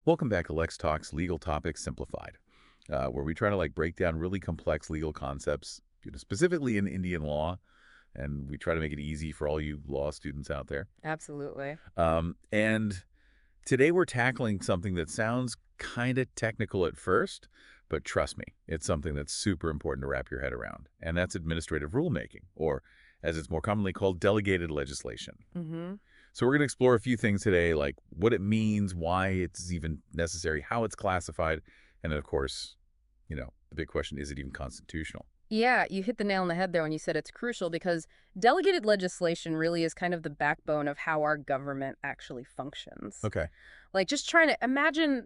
Welcome back to LexTalks Legal Topics Simplified, where we try to break down really complex legal concepts, specifically in Indian law, and we try to make it easy for all you law students out there. Absolutely. And today we're tackling something that sounds kind of technical at first, but trust me, it's something that's super important to wrap your head around, and that's administrative rulemaking, or as it's more commonly called, delegated legislation. hmm So we're going to explore a few things today, like what it means, why it's even necessary, how it's classified, and then, of course, the big question, is it even constitutional? Yeah, you hit the nail on the head there when you said it's crucial because delegated legislation really is kind of the backbone of how our government actually functions. Okay. Like just trying to imagine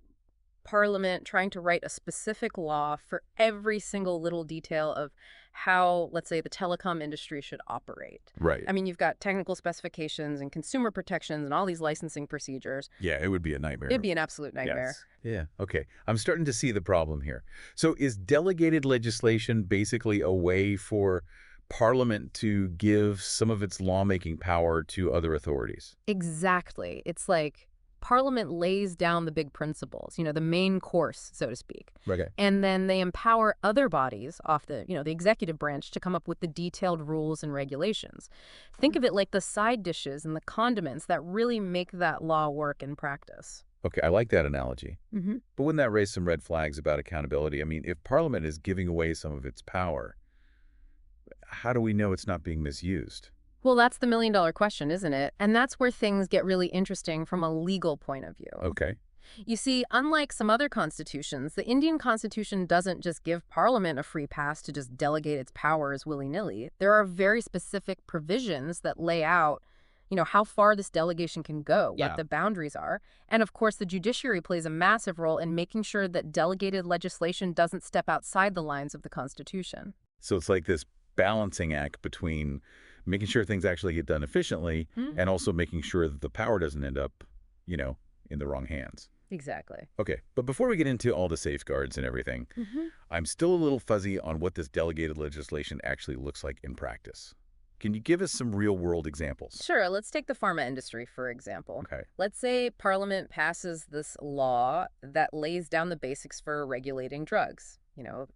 Parliament trying to write a specific law for every single little detail of how, let's say, the telecom industry should operate. Right. I mean, you've got technical specifications and consumer protections and all these licensing procedures. Yeah, it would be a nightmare. It'd be an absolute nightmare. Yes. Yeah. Okay. I'm starting to see the problem here. So is delegated legislation basically a way for Parliament to give some of its lawmaking power to other authorities? Exactly. It's like Parliament lays down the big principles, the main course, so to speak. Okay. And then they empower other bodies off the executive branch to come up with the detailed rules and regulations. Think of it like the side dishes and the condiments that really make that law work in practice. Okay, I like that analogy. hmm But wouldn't that raise some red flags about accountability? I mean, if Parliament is giving away some of its power, how do we know it's not being misused? Well, that's the million-dollar question, isn't it? And that's where things get really interesting from a legal point of view. Okay. You see, unlike some other constitutions, the Indian Constitution doesn't just give Parliament a free pass to just delegate its powers willy-nilly. There are very specific provisions that lay out, how far this delegation can go, Yeah. what the boundaries are. And of course, the judiciary plays a massive role in making sure that delegated legislation doesn't step outside the lines of the Constitution. So it's like this balancing act between making sure things actually get done efficiently and also making sure that the power doesn't end up, in the wrong hands. Exactly. Okay, but before we get into all the safeguards and everything, I'm still a little fuzzy on what this delegated legislation actually looks like in practice. Can you give us some real-world examples? Sure, let's take the pharma industry, for example. Okay. Let's say Parliament passes this law that lays down the basics for regulating drugs.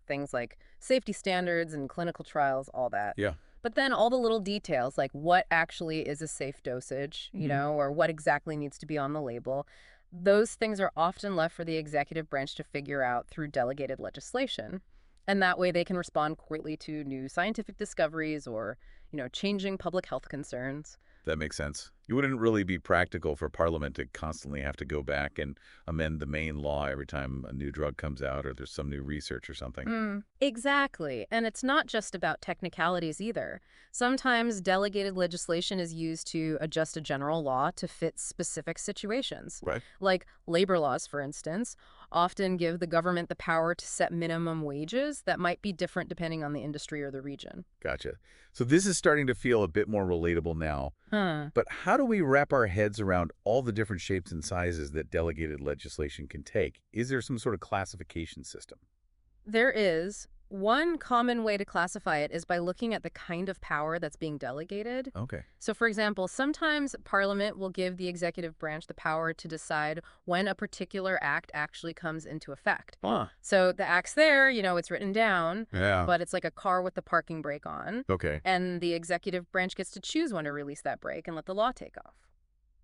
Things like safety standards and clinical trials, all that. Yeah. But then all the little details, like what actually is a safe dosage, or what exactly needs to be on the label, those things are often left for the executive branch to figure out through delegated legislation. And that way they can respond quickly to new scientific discoveries or, changing public health concerns. That makes sense. It wouldn't really be practical for Parliament to constantly have to go back and amend the main law every time a new drug comes out or there's some new research or something. Exactly. And it's not just about technicalities either. Sometimes delegated legislation is used to adjust a general law to fit specific situations. Right. Like labor laws, for instance, often give the government the power to set minimum wages that might be different depending on the industry or the region. Gotcha. So this is starting to feel a bit more relatable now. Huh. But how do we wrap our heads around all the different shapes and sizes that delegated legislation can take? Is there some sort of classification system? There is. One common way to classify it is by looking at the kind of power that's being delegated. Okay. So, for example, sometimes Parliament will give the executive branch the power to decide when a particular act actually comes into effect. Huh. So the act's there, it's written down, Yeah. but it's like a car with the parking brake on. Okay. And the executive branch gets to choose when to release that brake and let the law take off.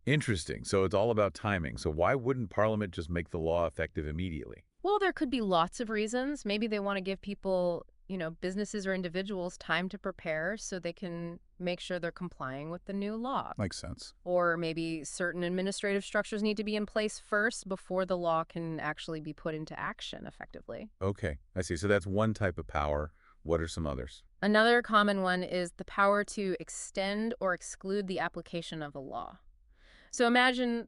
Interesting. So it's all about timing. So why wouldn't Parliament just make the law effective immediately? Well, there could be lots of reasons. Maybe they want to give people, businesses or individuals time to prepare so they can make sure they're complying with the new law. Makes sense. Or maybe certain administrative structures need to be in place first before the law can actually be put into action effectively. Okay. I see. So that's one type of power. What are some others? Another common one is the power to extend or exclude the application of a law. So imagine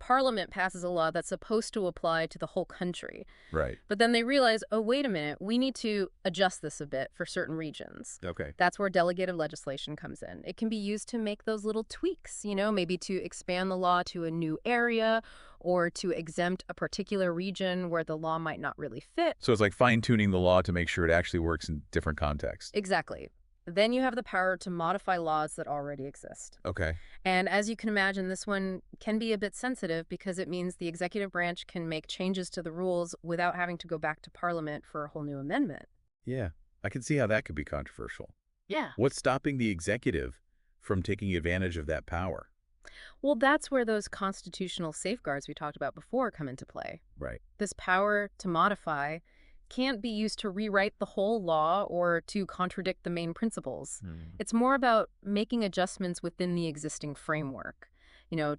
Parliament passes a law that's supposed to apply to the whole country. Right. But then they realize, oh, wait a minute, we need to adjust this a bit for certain regions. Okay. That's where delegated legislation comes in. It can be used to make those little tweaks, maybe to expand the law to a new area or to exempt a particular region where the law might not really fit. So it's like fine-tuning the law to make sure it actually works in different contexts. Exactly. Then you have the power to modify laws that already exist. Okay. And as you can imagine, this one can be a bit sensitive because it means the executive branch can make changes to the rules without having to go back to Parliament for a whole new amendment. Yeah, I can see how that could be controversial. Yeah. What's stopping the executive from taking advantage of that power? Well, that's where those constitutional safeguards we talked about before come into play. Right. This power to modify can't be used to rewrite the whole law or to contradict the main principles. Hmm. It's more about making adjustments within the existing framework,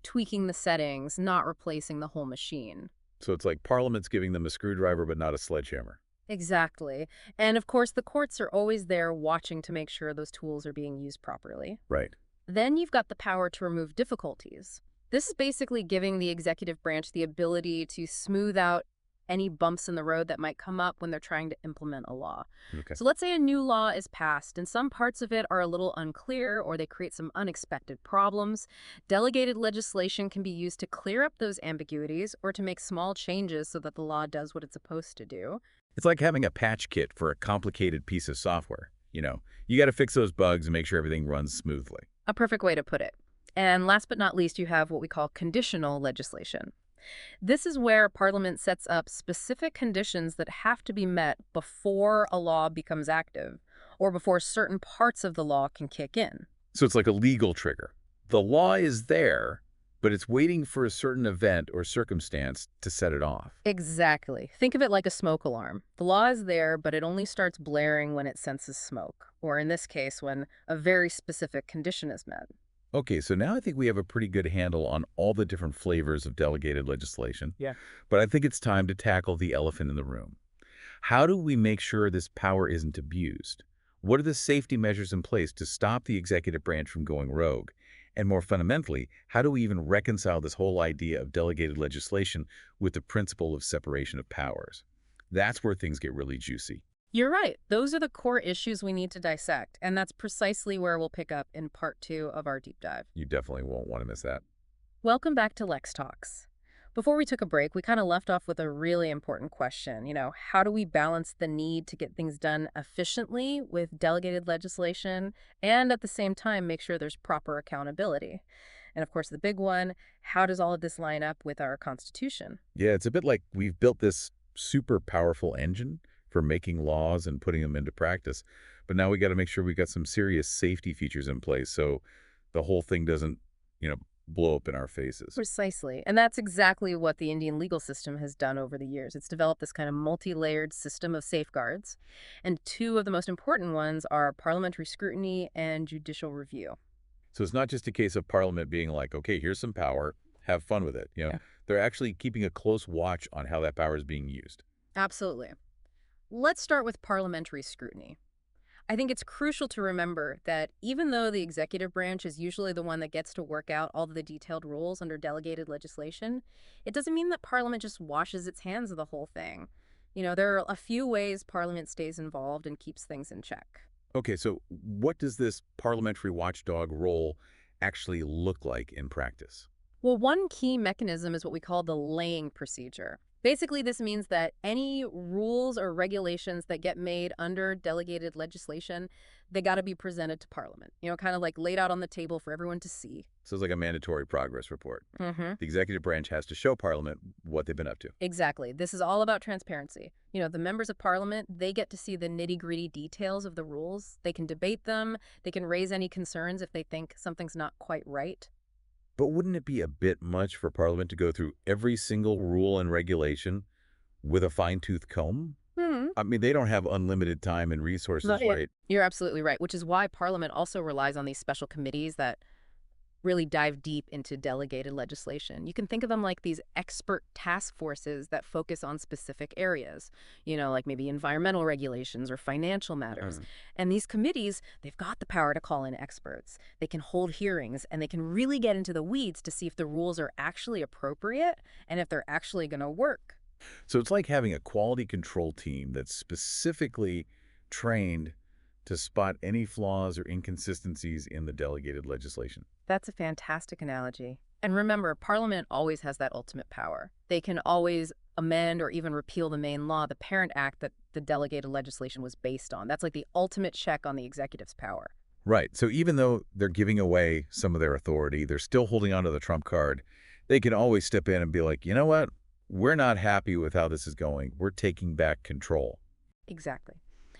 tweaking the settings, not replacing the whole machine. So it's like Parliament's giving them a screwdriver but not a sledgehammer. Exactly. And of course, the courts are always there watching to make sure those tools are being used properly. Right. Then you've got the power to remove difficulties. This is basically giving the executive branch the ability to smooth out any bumps in the road that might come up when they're trying to implement a law. Okay. So let's say a new law is passed and some parts of it are a little unclear or they create some unexpected problems. Delegated legislation can be used to clear up those ambiguities or to make small changes so that the law does what it's supposed to do. It's like having a patch kit for a complicated piece of software. You got to fix those bugs and make sure everything runs smoothly. A perfect way to put it. And last but not least, you have what we call conditional legislation. This is where Parliament sets up specific conditions that have to be met before a law becomes active or before certain parts of the law can kick in. So it's like a legal trigger. The law is there, but it's waiting for a certain event or circumstance to set it off. Exactly. Think of it like a smoke alarm. The law is there, but it only starts blaring when it senses smoke, or in this case, when a very specific condition is met. Okay, so now I think we have a pretty good handle on all the different flavors of delegated legislation. Yeah. But I think it's time to tackle the elephant in the room. How do we make sure this power isn't abused? What are the safety measures in place to stop the executive branch from going rogue? And more fundamentally, how do we even reconcile this whole idea of delegated legislation with the principle of separation of powers? That's where things get really juicy. You're right. Those are the core issues we need to dissect, and that's precisely where we'll pick up in part 2 of our deep dive. You definitely won't want to miss that. Welcome back to LexTalks. Before we took a break, we kind of left off with a really important question. How do we balance the need to get things done efficiently with delegated legislation and at the same time make sure there's proper accountability? And of course, the big one, how does all of this line up with our Constitution? Yeah, it's a bit like we've built this super powerful engine for making laws and putting them into practice. But now we got to make sure we got some serious safety features in place so the whole thing doesn't, blow up in our faces. Precisely. And that's exactly what the Indian legal system has done over the years. It's developed this kind of multi-layered system of safeguards. And two of the most important ones are parliamentary scrutiny and judicial review. So it's not just a case of Parliament being like, okay, here's some power, have fun with it. Yeah. They're actually keeping a close watch on how that power is being used. Absolutely. Let's start with parliamentary scrutiny. I think it's crucial to remember that even though the executive branch is usually the one that gets to work out all of the detailed rules under delegated legislation, it doesn't mean that Parliament just washes its hands of the whole thing. There are a few ways Parliament stays involved and keeps things in check. Okay, so what does this parliamentary watchdog role actually look like in practice? Well, one key mechanism is what we call the laying procedure. Basically, this means that any rules or regulations that get made under delegated legislation, they got to be presented to Parliament, kind of like laid out on the table for everyone to see. So it's like a mandatory progress report. Mm-hmm. The executive branch has to show Parliament what they've been up to. Exactly. This is all about transparency. The members of Parliament, they get to see the nitty-gritty details of the rules. They can debate them. They can raise any concerns if they think something's not quite right. But wouldn't it be a bit much for Parliament to go through every single rule and regulation with a fine-tooth comb? Hmm. I mean, they don't have unlimited time and resources, right? You're absolutely right, which is why Parliament also relies on these special committees that really dive deep into delegated legislation. You can think of them like these expert task forces that focus on specific areas, like maybe environmental regulations or financial matters. And these committees, they've got the power to call in experts. They can hold hearings and they can really get into the weeds to see if the rules are actually appropriate and if they're actually going to work. So it's like having a quality control team that's specifically trained to spot any flaws or inconsistencies in the delegated legislation. That's a fantastic analogy. And remember, Parliament always has that ultimate power. They can always amend or even repeal the main law, the parent act that the delegated legislation was based on. That's like the ultimate check on the executive's power. Right. So even though they're giving away some of their authority, they're still holding onto the trump card. They can always step in and be like, you know what? We're not happy with how this is going. We're taking back control. Exactly.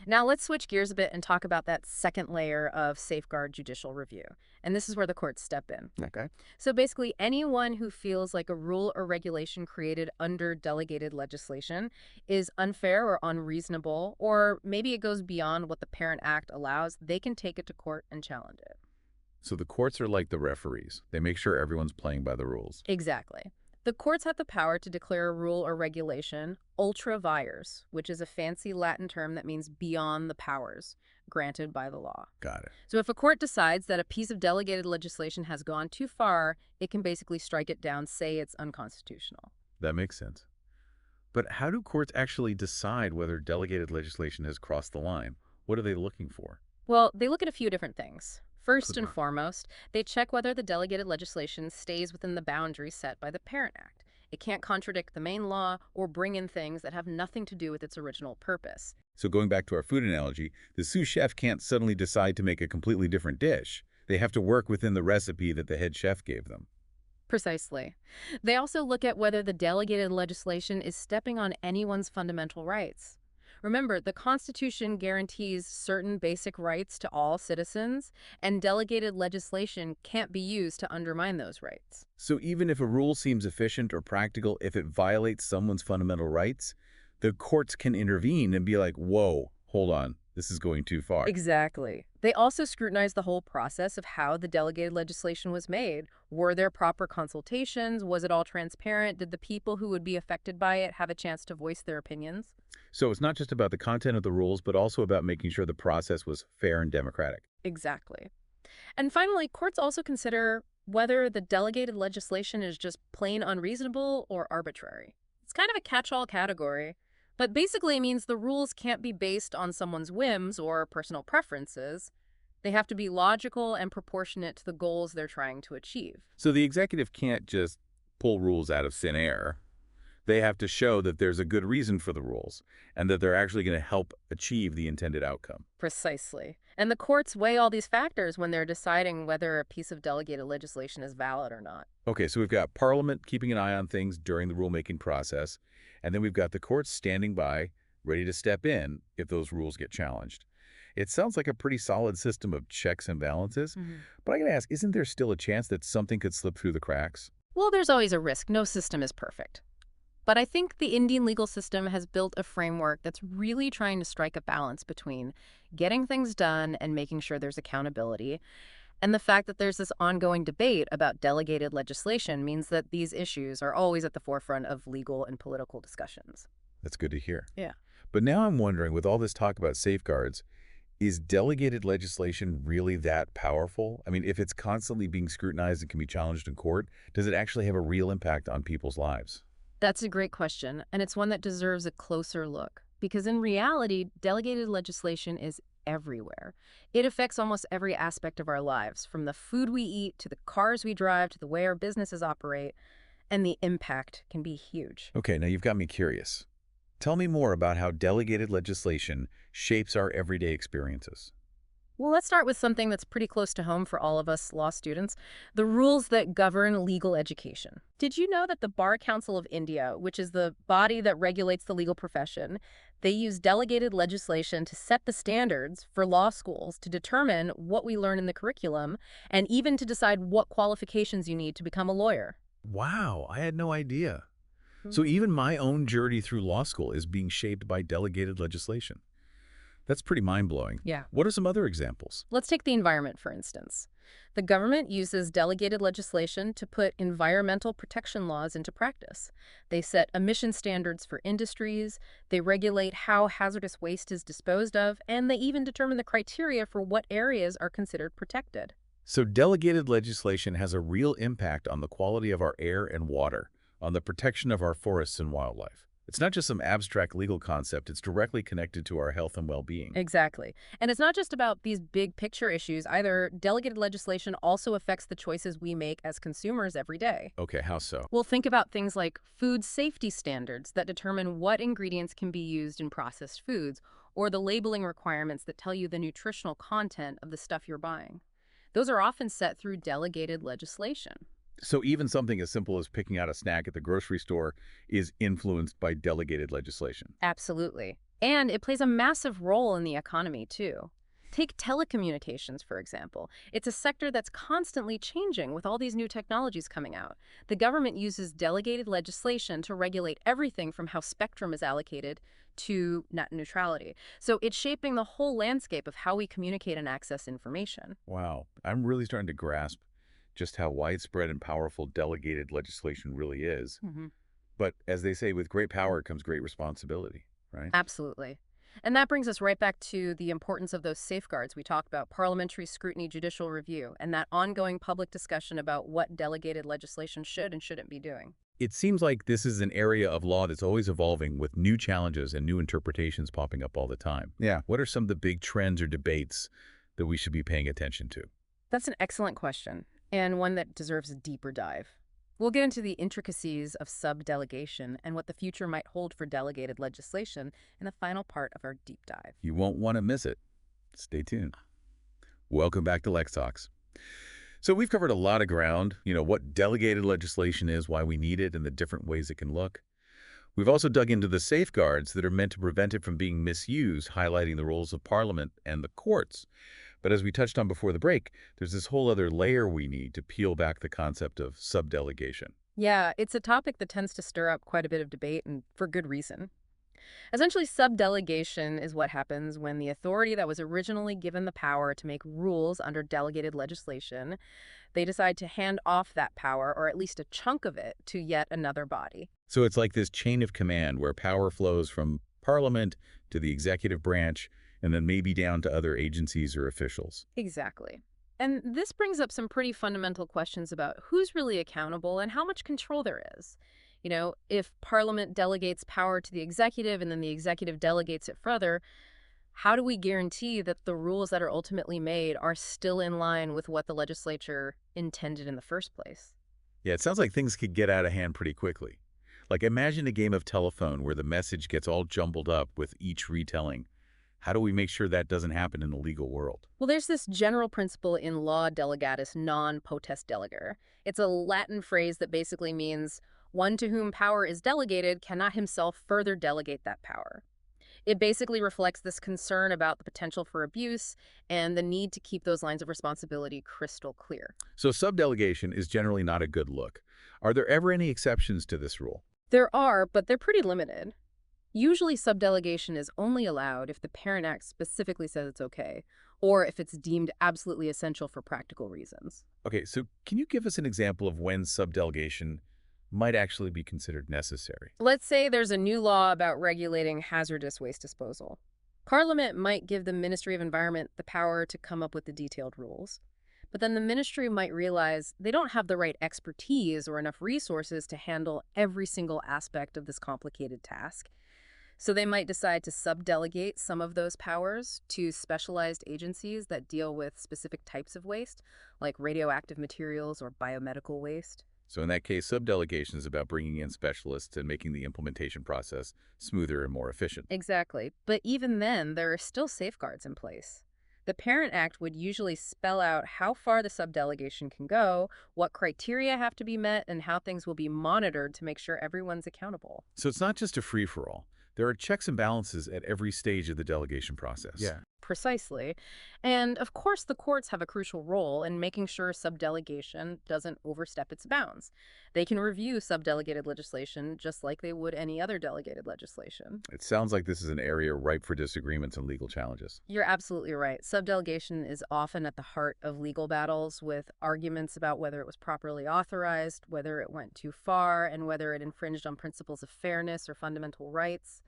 Now let's switch gears a bit and talk about that second layer of safeguard judicial review. And this is where the courts step in. Okay. So basically, anyone who feels like a rule or regulation created under delegated legislation is unfair or unreasonable, or maybe it goes beyond what the Parent Act allows, they can take it to court and challenge it. So the courts are like the referees. They make sure everyone's playing by the rules. Exactly. The courts have the power to declare a rule or regulation ultra vires, which is a fancy Latin term that means beyond the powers granted by the law. Got it. So if a court decides that a piece of delegated legislation has gone too far, it can basically strike it down, say it's unconstitutional. That makes sense. But how do courts actually decide whether delegated legislation has crossed the line? What are they looking for? Well, they look at a few different things. First and Good. foremost, they check whether the delegated legislation stays within the boundaries set by the Parent Act. It can't contradict the main law or bring in things that have nothing to do with its original purpose. So going back to our food analogy, the sous chef can't suddenly decide to make a completely different dish. They have to work within the recipe that the head chef gave them. Precisely. They also look at whether the delegated legislation is stepping on anyone's fundamental rights. Remember, the Constitution guarantees certain basic rights to all citizens, and delegated legislation can't be used to undermine those rights. So even if a rule seems efficient or practical, if it violates someone's fundamental rights, the courts can intervene and be like, whoa, hold on, this is going too far. Exactly. They also scrutinize the whole process of how the delegated legislation was made. Were there proper consultations? Was it all transparent? Did the people who would be affected by it have a chance to voice their opinions? So it's not just about the content of the rules, but also about making sure the process was fair and democratic. Exactly. And finally, courts also consider whether the delegated legislation is just plain unreasonable or arbitrary. It's kind of a catch-all category, but basically it means the rules can't be based on someone's whims or personal preferences. They have to be logical and proportionate to the goals they're trying to achieve. So the executive can't just pull rules out of thin air. They have to show that there's a good reason for the rules and that they're actually going to help achieve the intended outcome. Precisely. And the courts weigh all these factors when they're deciding whether a piece of delegated legislation is valid or not. Okay, so we've got Parliament keeping an eye on things during the rulemaking process, and then we've got the courts standing by, ready to step in if those rules get challenged. It sounds like a pretty solid system of checks and balances, but I gotta ask, isn't there still a chance that something could slip through the cracks? Well, there's always a risk. No system is perfect. But I think the Indian legal system has built a framework that's really trying to strike a balance between getting things done and making sure there's accountability. And the fact that there's this ongoing debate about delegated legislation means that these issues are always at the forefront of legal and political discussions. That's good to hear. Yeah. But now I'm wondering, with all this talk about safeguards, is delegated legislation really that powerful? I mean, if it's constantly being scrutinized and can be challenged in court, does it actually have a real impact on people's lives? That's a great question, and it's one that deserves a closer look. Because in reality, delegated legislation is everywhere. It affects almost every aspect of our lives, from the food we eat to the cars we drive to the way our businesses operate, and the impact can be huge. Okay, now you've got me curious. Tell me more about how delegated legislation shapes our everyday experiences. Well, let's start with something that's pretty close to home for all of us law students, the rules that govern legal education. Did you know that the Bar Council of India, which is the body that regulates the legal profession, they use delegated legislation to set the standards for law schools to determine what we learn in the curriculum and even to decide what qualifications you need to become a lawyer? Wow, I had no idea. So even my own journey through law school is being shaped by delegated legislation. That's pretty mind-blowing. Yeah. What are some other examples? Let's take the environment, for instance. The government uses delegated legislation to put environmental protection laws into practice. They set emission standards for industries, they regulate how hazardous waste is disposed of, and they even determine the criteria for what areas are considered protected. So delegated legislation has a real impact on the quality of our air and water, on the protection of our forests and wildlife. It's not just some abstract legal concept. It's directly connected to our health and well-being. Exactly. And it's not just about these big picture issues either. Delegated legislation also affects the choices we make as consumers every day. Okay, how so? We'll think about things like food safety standards that determine what ingredients can be used in processed foods, or the labeling requirements that tell you the nutritional content of the stuff you're buying. Those are often set through delegated legislation. So even something as simple as picking out a snack at the grocery store is influenced by delegated legislation. Absolutely. And it plays a massive role in the economy, too. Take telecommunications, for example. It's a sector that's constantly changing with all these new technologies coming out. The government uses delegated legislation to regulate everything from how spectrum is allocated to net neutrality. So it's shaping the whole landscape of how we communicate and access information. Wow, I'm really starting to grasp just how widespread and powerful delegated legislation really is. hmm But as they say, with great power comes great responsibility, right? Absolutely. And that brings us right back to the importance of those safeguards we talked about: parliamentary scrutiny, judicial review, and that ongoing public discussion about what delegated legislation should and shouldn't be doing. It seems like this is an area of law that's always evolving with new challenges and new interpretations popping up all the time. Yeah. What are some of the big trends or debates that we should be paying attention to? That's an excellent question, and one that deserves a deeper dive. We'll get into the intricacies of subdelegation and what the future might hold for delegated legislation in the final part of our deep dive. You won't want to miss it. Stay tuned. Welcome back to LexTalks. So we've covered a lot of ground, what delegated legislation is, why we need it, and the different ways it can look. We've also dug into the safeguards that are meant to prevent it from being misused, highlighting the roles of Parliament and the courts. But as we touched on before the break, there's this whole other layer we need to peel back the concept of subdelegation. Yeah, it's a topic that tends to stir up quite a bit of debate, and for good reason. Essentially, subdelegation is what happens when the authority that was originally given the power to make rules under delegated legislation, they decide to hand off that power, or at least a chunk of it, to yet another body. So it's like this chain of command where power flows from Parliament to the executive branch and then maybe down to other agencies or officials. Exactly. And this brings up some pretty fundamental questions about who's really accountable and how much control there is. If Parliament delegates power to the executive and then the executive delegates it further, how do we guarantee that the rules that are ultimately made are still in line with what the legislature intended in the first place? Yeah, it sounds like things could get out of hand pretty quickly. Like imagine a game of telephone where the message gets all jumbled up with each retelling. How do we make sure that doesn't happen in the legal world? Well, there's this general principle in law delegatus non potest delegar. It's a Latin phrase that basically means one to whom power is delegated cannot himself further delegate that power. It basically reflects this concern about the potential for abuse and the need to keep those lines of responsibility crystal clear. So subdelegation is generally not a good look. Are there ever any exceptions to this rule? There are, but they're pretty limited. Usually, subdelegation is only allowed if the Parent Act specifically says it's okay, or if it's deemed absolutely essential for practical reasons. Okay, so can you give us an example of when subdelegation might actually be considered necessary? Let's say there's a new law about regulating hazardous waste disposal. Parliament might give the Ministry of Environment the power to come up with the detailed rules. But then the ministry might realize they don't have the right expertise or enough resources to handle every single aspect of this complicated task. So they might decide to subdelegate some of those powers to specialized agencies that deal with specific types of waste, like radioactive materials or biomedical waste. So in that case, subdelegation is about bringing in specialists and making the implementation process smoother and more efficient. Exactly. But even then, there are still safeguards in place. The Parent Act would usually spell out how far the subdelegation can go, what criteria have to be met, and how things will be monitored to make sure everyone's accountable. So it's not just a free-for-all. There are checks and balances at every stage of the delegation process. Yeah. Precisely. And of course, the courts have a crucial role in making sure subdelegation doesn't overstep its bounds. They can review subdelegated legislation just like they would any other delegated legislation. It sounds like this is an area ripe for disagreements and legal challenges. You're absolutely right. Subdelegation is often at the heart of legal battles, with arguments about whether it was properly authorized, whether it went too far, and whether it infringed on principles of fairness or fundamental rights.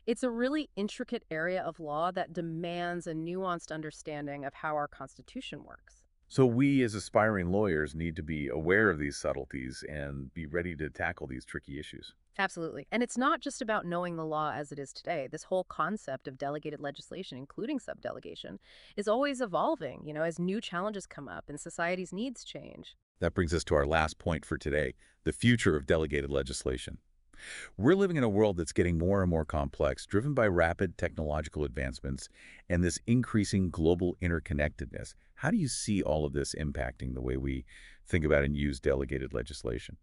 It's a really intricate area of law that demands a nuanced understanding of how our Constitution works. So we as aspiring lawyers need to be aware of these subtleties and be ready to tackle these tricky issues. Absolutely. And it's not just about knowing the law as it is today. This whole concept of delegated legislation, including subdelegation, is always evolving, as new challenges come up and society's needs change. That brings us to our last point for today, the future of delegated legislation. We're living in a world that's getting more and more complex, driven by rapid technological advancements and this increasing global interconnectedness. How do you see all of this impacting the way we think about and use delegated legislation?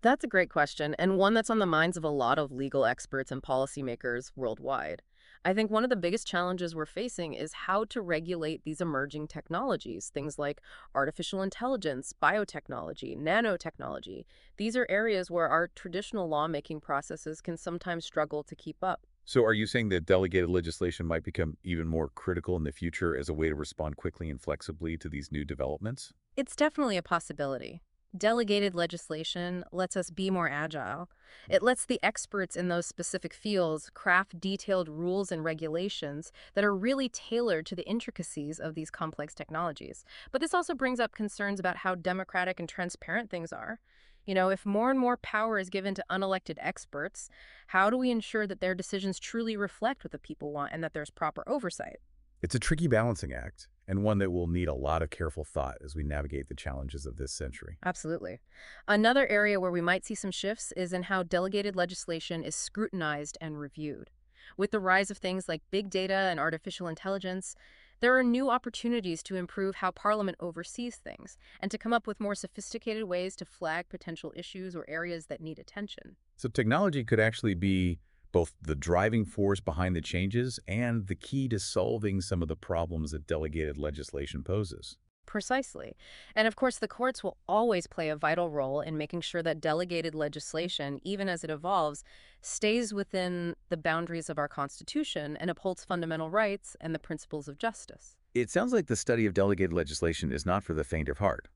That's a great question, and one that's on the minds of a lot of legal experts and policymakers worldwide. I think one of the biggest challenges we're facing is how to regulate these emerging technologies, things like artificial intelligence, biotechnology, nanotechnology. These are areas where our traditional lawmaking processes can sometimes struggle to keep up. So are you saying that delegated legislation might become even more critical in the future as a way to respond quickly and flexibly to these new developments? It's definitely a possibility. Delegated legislation lets us be more agile. It lets the experts in those specific fields craft detailed rules and regulations that are really tailored to the intricacies of these complex technologies. But this also brings up concerns about how democratic and transparent things are. If more and more power is given to unelected experts, how do we ensure that their decisions truly reflect what the people want and that there's proper oversight? It's a tricky balancing act, and one that will need a lot of careful thought as we navigate the challenges of this century. Absolutely. Another area where we might see some shifts is in how delegated legislation is scrutinized and reviewed. With the rise of things like big data and artificial intelligence, there are new opportunities to improve how Parliament oversees things and to come up with more sophisticated ways to flag potential issues or areas that need attention. So technology could actually be both the driving force behind the changes and the key to solving some of the problems that delegated legislation poses. Precisely. And of course, the courts will always play a vital role in making sure that delegated legislation, even as it evolves, stays within the boundaries of our Constitution and upholds fundamental rights and the principles of justice. It sounds like the study of delegated legislation is not for the faint of heart.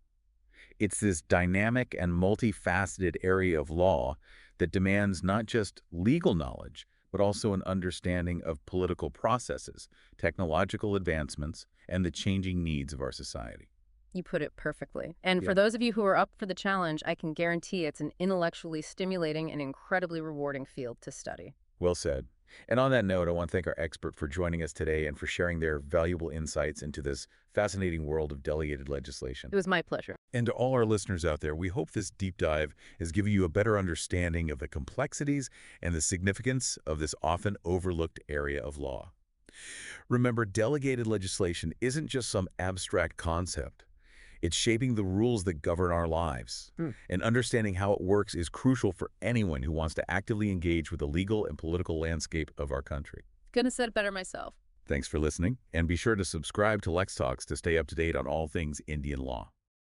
It's this dynamic and multifaceted area of law that demands not just legal knowledge, but also an understanding of political processes, technological advancements, and the changing needs of our society. You put it perfectly. And for Yeah. those of you who are up for the challenge, I can guarantee it's an intellectually stimulating and incredibly rewarding field to study. Well said. And on that note, I want to thank our expert for joining us today and for sharing their valuable insights into this fascinating world of delegated legislation. It was my pleasure. And to all our listeners out there, we hope this deep dive has given you a better understanding of the complexities and the significance of this often overlooked area of law. Remember, delegated legislation isn't just some abstract concept. It's shaping the rules that govern our lives. Hmm. And understanding how it works is crucial for anyone who wants to actively engage with the legal and political landscape of our country. Couldn't have said it better myself. Thanks for listening, and be sure to subscribe to LexTalks to stay up to date on all things Indian law.